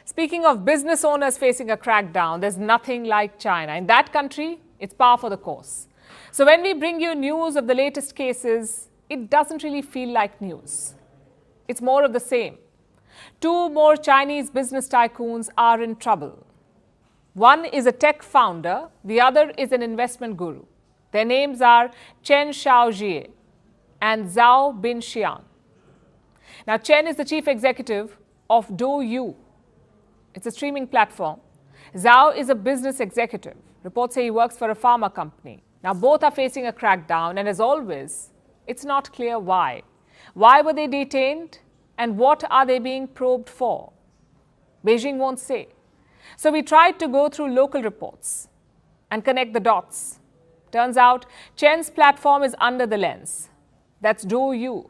Speaking of business owners facing a crackdown, there's nothing like China. In that country, it's par for the course. So when we bring you news of the latest cases, it doesn't really feel like news. It's more of the same. Two more Chinese business tycoons are in trouble. One is a tech founder, the other is an investment guru. Their names are Chen Shao and Zhao bin Xian. Now, Chen is the chief executive of Douyu. It's a streaming platform. Zhao is a business executive. Reports say he works for a pharma company. Now, both are facing a crackdown, and as always, it's not clear why. Why were they detained, and what are they being probed for? Beijing won't say. So we tried to go through local reports and connect the dots. Turns out, Chen's platform is under the lens. That's Douyu.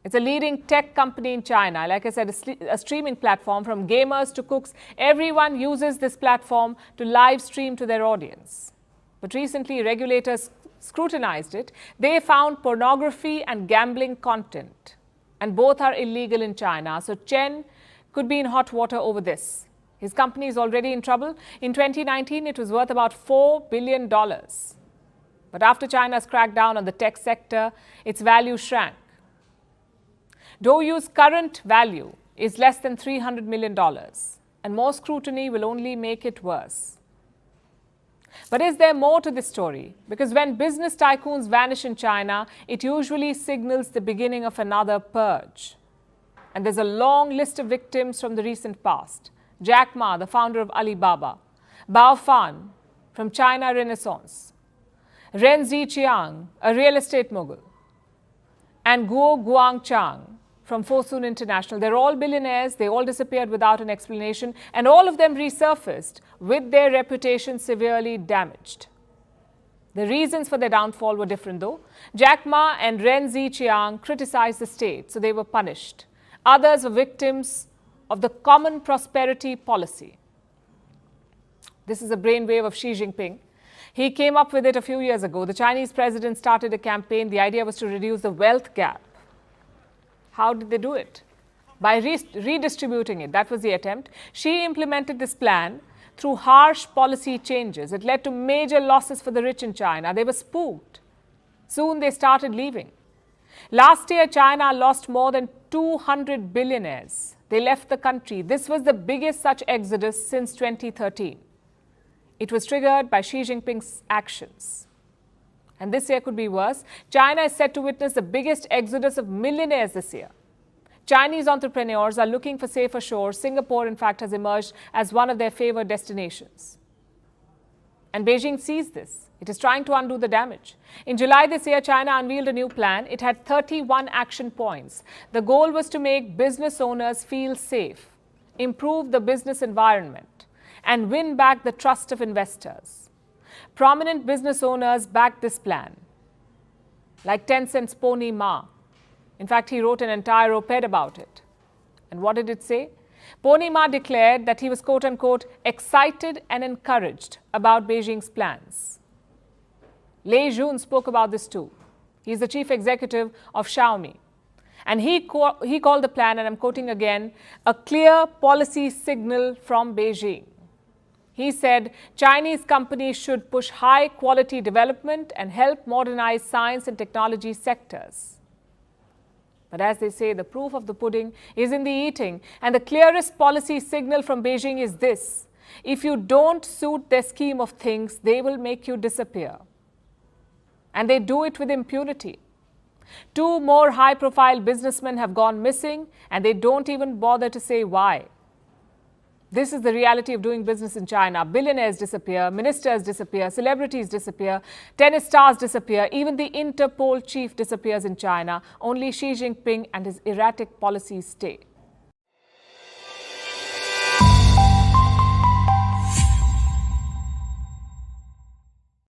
It's a leading tech company in China. Like I said, a streaming platform from gamers to cooks. Everyone uses this platform to live stream to their audience. But recently, regulators scrutinized it. They found pornography and gambling content. And both are illegal in China. So Chen could be in hot water over this. His company is already in trouble. In 2019, it was worth about $4 billion. But after China's crackdown on the tech sector, its value shrank. Douyu's current value is less than $300 million, and more scrutiny will only make it worse. But is there more to this story? Because when business tycoons vanish in China, it usually signals the beginning of another purge. And there's a long list of victims from the recent past. Jack Ma, the founder of Alibaba. Bao Fan from China Renaissance. Ren Zhiqiang, a real estate mogul. And Guo Guangchang from Fosun International. They're all billionaires. They all disappeared without an explanation. And all of them resurfaced with their reputation severely damaged. The reasons for their downfall were different though. Jack Ma and Ren Zhiqiang criticized the state, so they were punished. Others were victims of the common prosperity policy. This is a brainwave of Xi Jinping. He came up with it a few years ago. The Chinese president started a campaign. The idea was to reduce the wealth gap. How did they do it? By redistributing it. That was the attempt. Xi implemented this plan through harsh policy changes. It led to major losses for the rich in China. They were spooked. Soon they started leaving. Last year, China lost more than 200 billionaires. They left the country. This was the biggest such exodus since 2013. It was triggered by Xi Jinping's actions. And this year could be worse. China is set to witness the biggest exodus of millionaires this year. Chinese entrepreneurs are looking for safer shores. Singapore, in fact, has emerged as one of their favored destinations. And Beijing sees this. It is trying to undo the damage. In July this year, China unveiled a new plan. It had 31 action points. The goal was to make business owners feel safe, improve the business environment, and win back the trust of investors. Prominent business owners backed this plan, like Tencent's Pony Ma. In fact, he wrote an entire op-ed about it. And what did it say? Pony Ma declared that he was, quote-unquote, excited and encouraged about Beijing's plans. Lei Jun spoke about this too. He's the chief executive of Xiaomi. And he called the plan, and I'm quoting again, a clear policy signal from Beijing. He said Chinese companies should push high-quality development and help modernize science and technology sectors. But as they say, the proof of the pudding is in the eating. And the clearest policy signal from Beijing is this: if you don't suit their scheme of things, they will make you disappear. And they do it with impunity. 2 more high-profile businessmen have gone missing, and they don't even bother to say why. This is the reality of doing business in China. Billionaires disappear, ministers disappear, celebrities disappear, tennis stars disappear, even the Interpol chief disappears in China. Only Xi Jinping and his erratic policies stay.